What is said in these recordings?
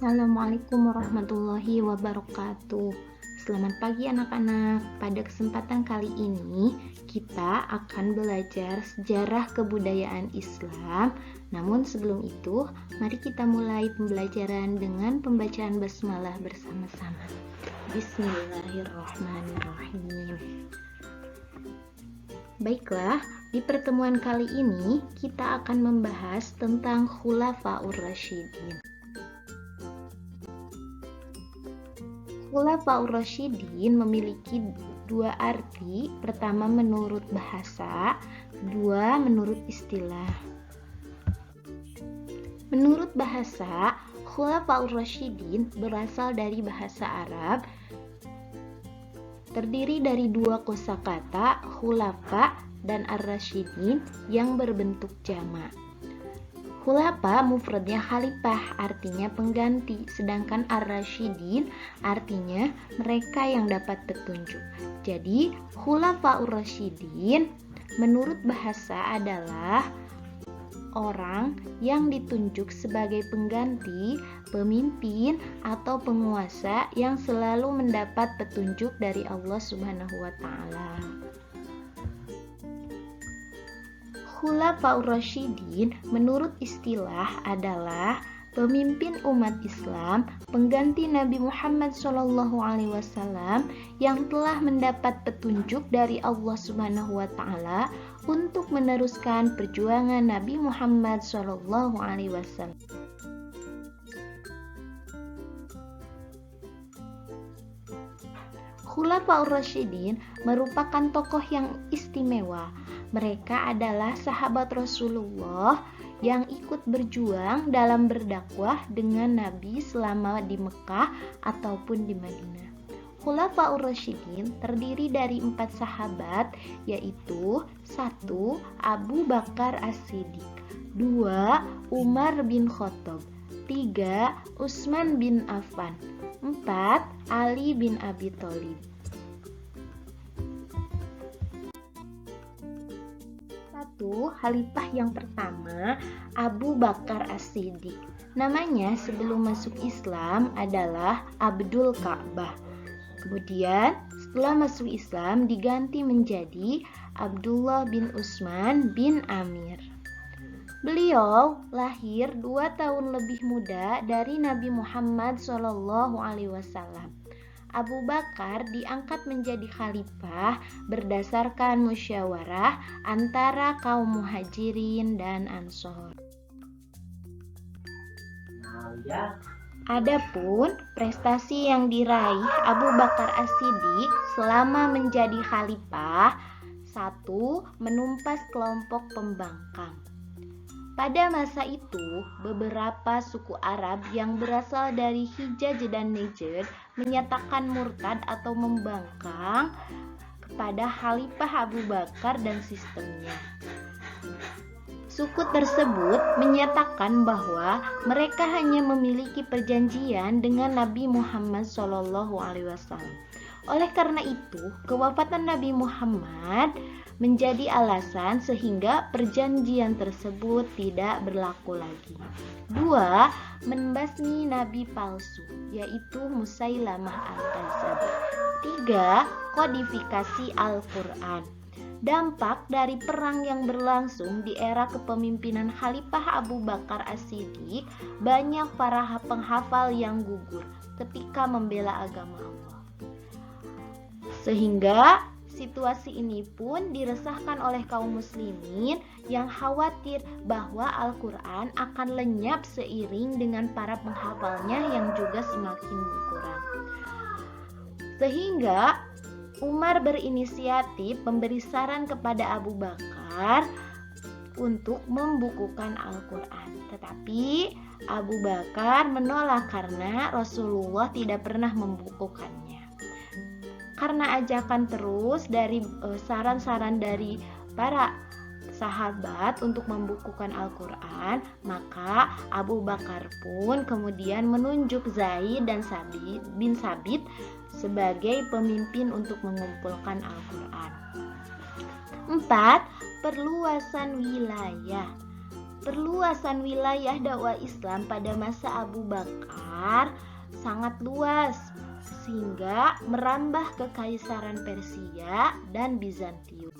Assalamualaikum warahmatullahi wabarakatuh. Selamat pagi anak-anak. Pada kesempatan kali ini kita akan belajar sejarah kebudayaan Islam. Namun sebelum itu, mari kita mulai pembelajaran dengan pembacaan basmalah bersama-sama. Bismillahirrahmanirrahim. Baiklah, di pertemuan kali ini kita akan membahas tentang Khulafaur Rasyidin. Khulafaur Rasyidin memiliki dua arti, pertama menurut bahasa, dua menurut istilah. Menurut bahasa, Khulafaur Rasyidin berasal dari bahasa Arab, terdiri dari dua kosakata, khulafa dan ar-rasyidin yang berbentuk jamak. Khulafa mufradnya khalifah, artinya pengganti, sedangkan ar-rasyidin artinya mereka yang dapat petunjuk. Jadi, Khulafaur Rasyidin menurut bahasa adalah orang yang ditunjuk sebagai pengganti, pemimpin, atau penguasa yang selalu mendapat petunjuk dari Allah Subhanahu wa Ta'ala. Khulafaur Rasyidin menurut istilah adalah pemimpin umat Islam, pengganti Nabi Muhammad SAW yang telah mendapat petunjuk dari Allah Subhanahu wa Ta'ala untuk meneruskan perjuangan Nabi Muhammad SAW. Khulafaur Rasyidin merupakan tokoh yang istimewa. Mereka adalah sahabat Rasulullah yang ikut berjuang dalam berdakwah dengan Nabi selama di Mekah ataupun di Madinah. Khulafaur Rasyidin terdiri dari 4 sahabat, yaitu 1. Abu Bakar As-Siddiq, 2. Umar bin Khattab, 3. Utsman bin Affan, 4. Ali bin Abi Thalib. 1. Khalifah yang pertama, Abu Bakar As-Siddiq. Namanya sebelum masuk Islam adalah Abdul Ka'bah. Kemudian setelah masuk Islam diganti menjadi Abdullah bin Utsman bin Amir. Beliau lahir 2 tahun lebih muda dari Nabi Muhammad SAW. Abu Bakar diangkat menjadi khalifah berdasarkan musyawarah antara kaum muhajirin dan ansor. Adapun prestasi yang diraih Abu Bakar As-Siddiq selama menjadi khalifah: 1. Menumpas kelompok pembangkang. Pada masa itu, beberapa suku Arab yang berasal dari Hijaz dan Najd menyatakan murtad atau membangkang kepada Khalifah Abu Bakar dan sistemnya. Suku tersebut menyatakan bahwa mereka hanya memiliki perjanjian dengan Nabi Muhammad SAW. Oleh karena itu, kewafatan Nabi Muhammad menjadi alasan sehingga perjanjian tersebut tidak berlaku lagi. 2. Membasmi nabi palsu, yaitu Musailamah al-Kadzdzab. 3. Kodifikasi Al-Quran. Dampak dari perang yang berlangsung di era kepemimpinan Khalifah Abu Bakar As-Siddiq, banyak para penghafal yang gugur ketika membela agama Allah. Sehingga situasi ini pun diresahkan oleh kaum muslimin yang khawatir bahwa Al-Quran akan lenyap seiring dengan para penghafalnya yang juga semakin berkurang. Sehingga Umar berinisiatif memberi saran kepada Abu Bakar untuk membukukan Al-Quran. Tetapi Abu Bakar menolak karena Rasulullah tidak pernah membukukannya. Karena ajakan terus dari saran-saran dari para sahabat untuk membukukan Al-Quran, maka Abu Bakar pun kemudian menunjuk Zaid dan Sabit bin Sabit sebagai pemimpin untuk mengumpulkan Al-Quran. 4. Perluasan wilayah. Perluasan wilayah dakwah Islam pada masa Abu Bakar sangat luas, sehingga merambah ke Kaisaran Persia dan Bizantium.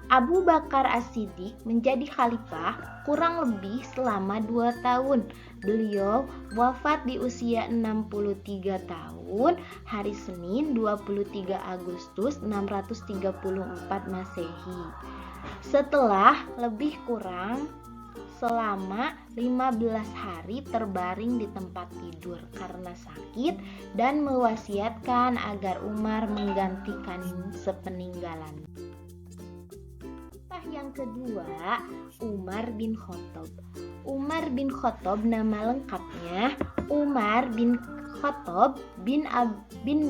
Abu Bakar As-Siddiq menjadi khalifah kurang lebih selama 2 tahun. Beliau wafat di usia 63 tahun, hari Senin 23 Agustus 634 Masehi. Setelah lebih kurang selama 15 hari terbaring di tempat tidur karena sakit dan mewasiatkan agar Umar menggantikan sepeninggalannya. Yang kedua, Umar bin Khattab. Umar bin Khattab nama lengkapnya Umar bin Khattab bin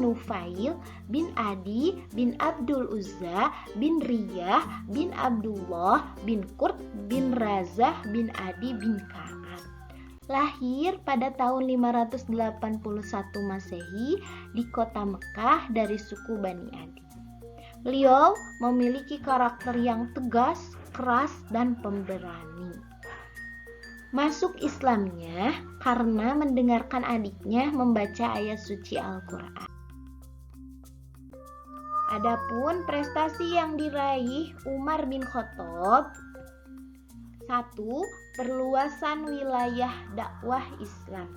Nufail bin Adi bin Abdul Uzza bin Riyah bin Abdullah bin Qurt bin Razah bin Adi bin Ka'ab. Lahir pada tahun 581 Masehi di kota Mekah dari suku Bani Adi. Beliau memiliki karakter yang tegas, keras, dan pemberani. Masuk Islamnya karena mendengarkan adiknya membaca ayat suci Al-Quran. Adapun prestasi yang diraih Umar bin Khattab: 1. Perluasan wilayah dakwah Islam.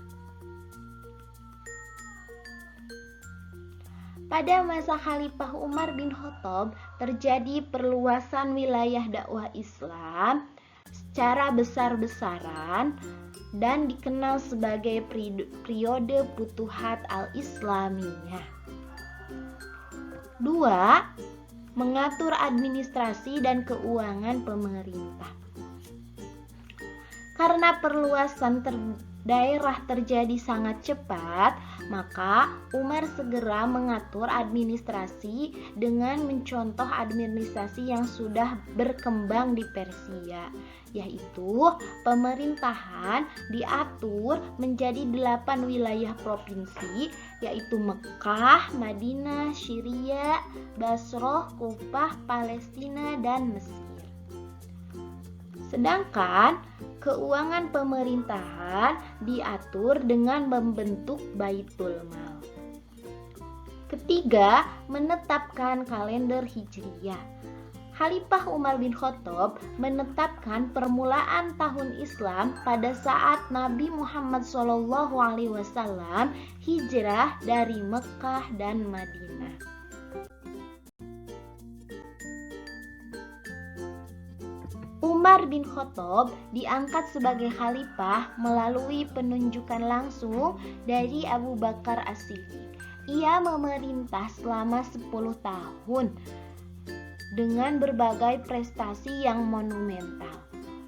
Pada masa Khalifah Umar bin Khattab terjadi perluasan wilayah dakwah Islam secara besar-besaran dan dikenal sebagai periode Futuhat al-Islamiyah. 2. Mengatur administrasi dan keuangan pemerintah. Karena perluasan daerah terjadi sangat cepat, maka Umar segera mengatur administrasi dengan mencontoh administrasi yang sudah berkembang di Persia, yaitu pemerintahan diatur menjadi 8 wilayah provinsi, yaitu Mekah, Madinah, Syria, Basrah, Kufah, Palestina, dan Mesir. Sedangkan keuangan pemerintahan diatur dengan membentuk Baitul Mal. Ketiga, menetapkan kalender Hijriyah. Khalifah Umar bin Khattab menetapkan permulaan tahun Islam pada saat Nabi Muhammad SAW hijrah dari Mekah dan Madinah. Umar bin Khattab diangkat sebagai khalifah melalui penunjukan langsung dari Abu Bakar As-Siddiq. Ia memerintah selama 10 tahun dengan berbagai prestasi yang monumental.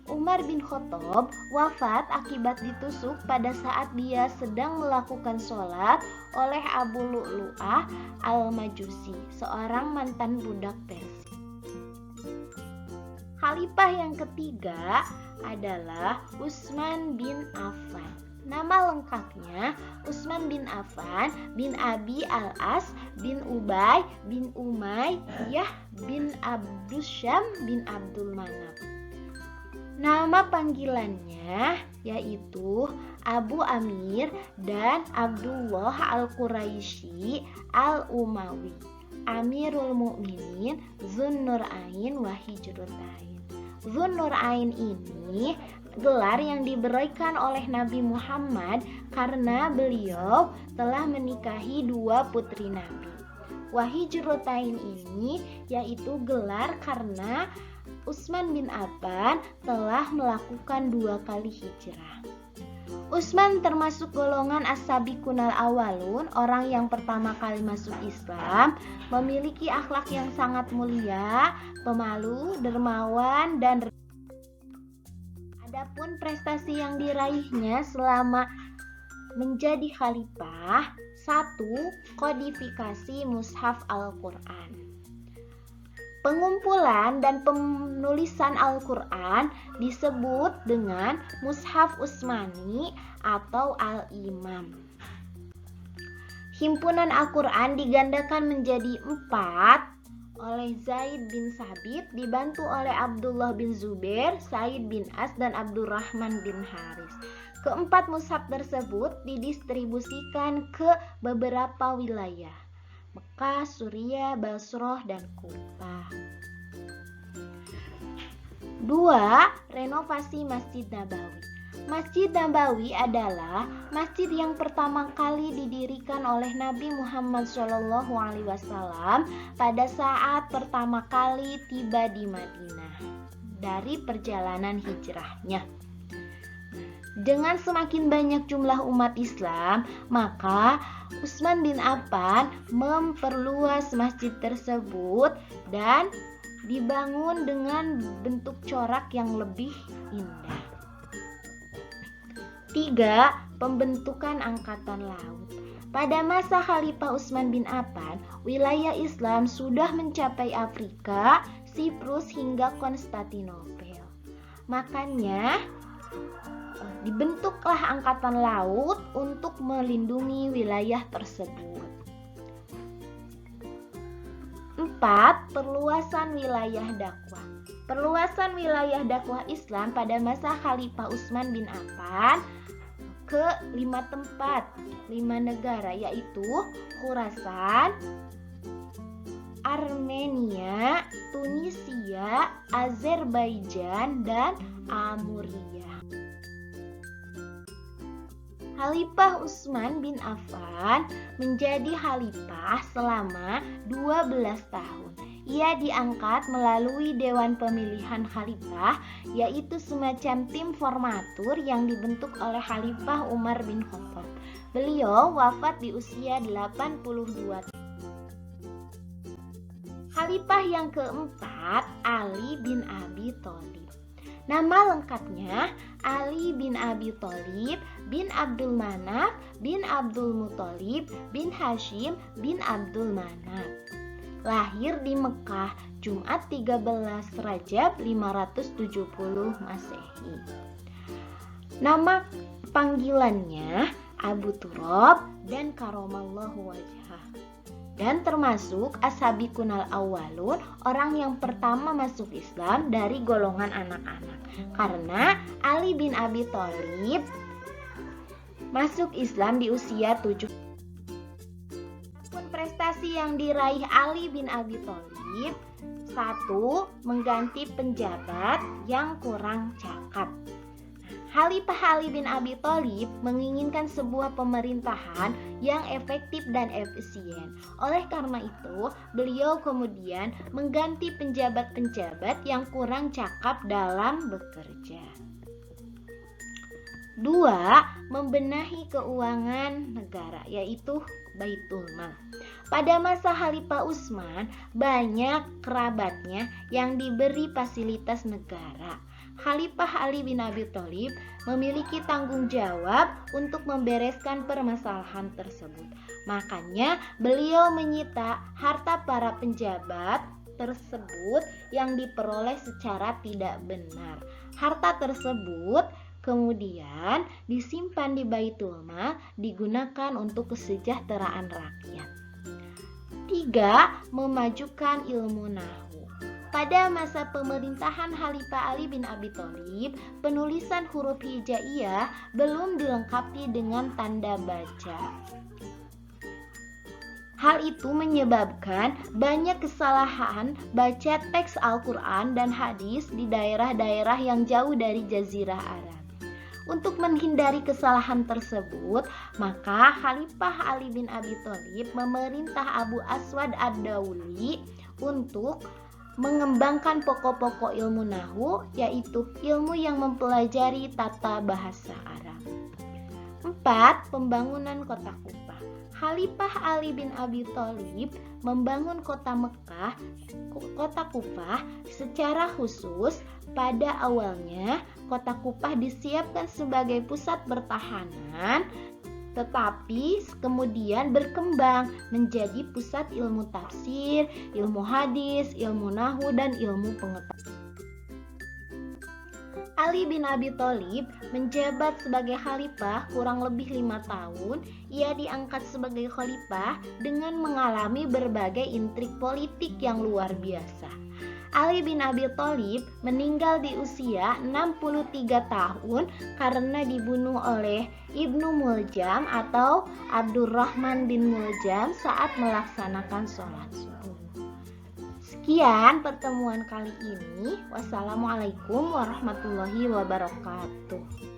Umar bin Khattab wafat akibat ditusuk pada saat dia sedang melakukan sholat oleh Abu Lu'lu'ah al-Majusi, seorang mantan budak Persia. Khalifah yang ketiga adalah Utsman bin Affan. Nama lengkapnya Utsman bin Affan bin Abi Al-As bin Ubay bin Umayyah bin Abdusyam bin Abdul Manaf. Nama panggilannya yaitu Abu Amir dan Abdullah Al-Quraisy Al-Umawi, Amirul Mukminin, Zunnurain wa Hijratain. Zunnurain ini gelar yang diberikan oleh Nabi Muhammad karena beliau telah menikahi 2 putri Nabi. Wahijratain ini yaitu gelar karena Utsman bin Affan telah melakukan 2 kali hijrah. Utsman termasuk golongan as-sabiqunal awalun, orang yang pertama kali masuk Islam, memiliki akhlak yang sangat mulia, pemalu, dermawan, dan adapun prestasi yang diraihnya selama menjadi khalifah: 1. Kodifikasi Mushaf Al-Quran. Pengumpulan dan penulisan Al-Quran disebut dengan Mushaf Utsmani atau Al-Imam. Himpunan Al-Quran digandakan menjadi 4 oleh Zaid bin Sabit, dibantu oleh Abdullah bin Zubair, Said bin As, dan Abdurrahman bin Haris. Keempat mushaf tersebut didistribusikan ke beberapa wilayah, Mekah, Suriah, Basrah, dan Kufah. 2. Renovasi Masjid Nabawi. Masjid Nabawi adalah masjid yang pertama kali didirikan oleh Nabi Muhammad SAW pada saat pertama kali tiba di Madinah dari perjalanan hijrahnya. Dengan semakin banyak jumlah umat Islam, maka Utsman bin Affan memperluas masjid tersebut dan dibangun dengan bentuk corak yang lebih indah. 3. Pembentukan Angkatan Laut. Pada masa Khalifah Utsman bin Affan, wilayah Islam sudah mencapai Afrika, Siprus hingga Konstantinopel. Makanya dibentuklah Angkatan Laut untuk melindungi wilayah tersebut. 4. Perluasan wilayah dakwah. Perluasan wilayah dakwah Islam pada masa Khalifah Utsman bin Affan ke 5 tempat, 5 negara, yaitu Khurasan, Armenia, Tunisia, Azerbaijan, dan Amuria. Khalifah Utsman bin Affan menjadi khalifah selama 12 tahun. Ia diangkat melalui Dewan Pemilihan Khalifah, yaitu semacam tim formatur yang dibentuk oleh Khalifah Umar bin Khattab. Beliau wafat di usia 82 tahun. Khalifah yang keempat, Ali bin Abi Thalib. Nama lengkapnya Ali bin Abi Thalib bin Abdul Manaf bin Abdul Muthalib bin Hashim bin Abdul Manaf. Lahir di Mekah Jumat 13 Rajab 570 Masehi. Nama panggilannya Abu Turab dan Karamallahu wajhah. Dan termasuk as-sabiqunal awwalun, orang yang pertama masuk Islam dari golongan anak-anak. Karena Ali bin Abi Thalib masuk Islam di usia 7. Prestasi yang diraih Ali bin Abi Thalib: 1. Mengganti penjabat yang kurang cakap. Khalifah Ali bin Abi Thalib menginginkan sebuah pemerintahan yang efektif dan efisien. Oleh karena itu, beliau kemudian mengganti penjabat-penjabat yang kurang cakap dalam bekerja. 2. Membenahi keuangan negara, yaitu Baitul Mal. Pada masa Khalifah Utsman, banyak kerabatnya yang diberi fasilitas negara. Khalifah Ali bin Abi Thalib memiliki tanggung jawab untuk membereskan permasalahan tersebut. Makanya beliau menyita harta para penjabat tersebut yang diperoleh secara tidak benar. Harta tersebut kemudian disimpan di Baitul Mal, digunakan untuk kesejahteraan rakyat. 3. Memajukan ilmu nahwu. Pada masa pemerintahan Khalifah Ali bin Abi Thalib, penulisan huruf hijaiyah belum dilengkapi dengan tanda baca. Hal itu menyebabkan banyak kesalahan baca teks Al-Quran dan hadis di daerah-daerah yang jauh dari Jazirah Arab. Untuk menghindari kesalahan tersebut, maka Khalifah Ali bin Abi Thalib memerintah Abu Aswad Ad-Dauli untuk mengembangkan pokok-pokok ilmu nahwu, yaitu ilmu yang mempelajari tata bahasa Arab. 4. Pembangunan kota Kufah. Khalifah Ali bin Abi Thalib membangun kota Mekah, kota Kufah secara khusus. Pada awalnya, kota Kufah disiapkan sebagai pusat pertahanan, tetapi kemudian berkembang menjadi pusat ilmu tafsir, ilmu hadis, ilmu nahwu, dan ilmu pengetahuan. Ali bin Abi Thalib menjabat sebagai khalifah kurang lebih 5 tahun. ia diangkat sebagai khalifah dengan mengalami berbagai intrik politik yang luar biasa. Ali bin Abi Thalib meninggal di usia 63 tahun karena dibunuh oleh Ibnu Muljam atau Abdurrahman bin Muljam saat melaksanakan sholat subuh. Sekian pertemuan kali ini. Wassalamualaikum warahmatullahi wabarakatuh.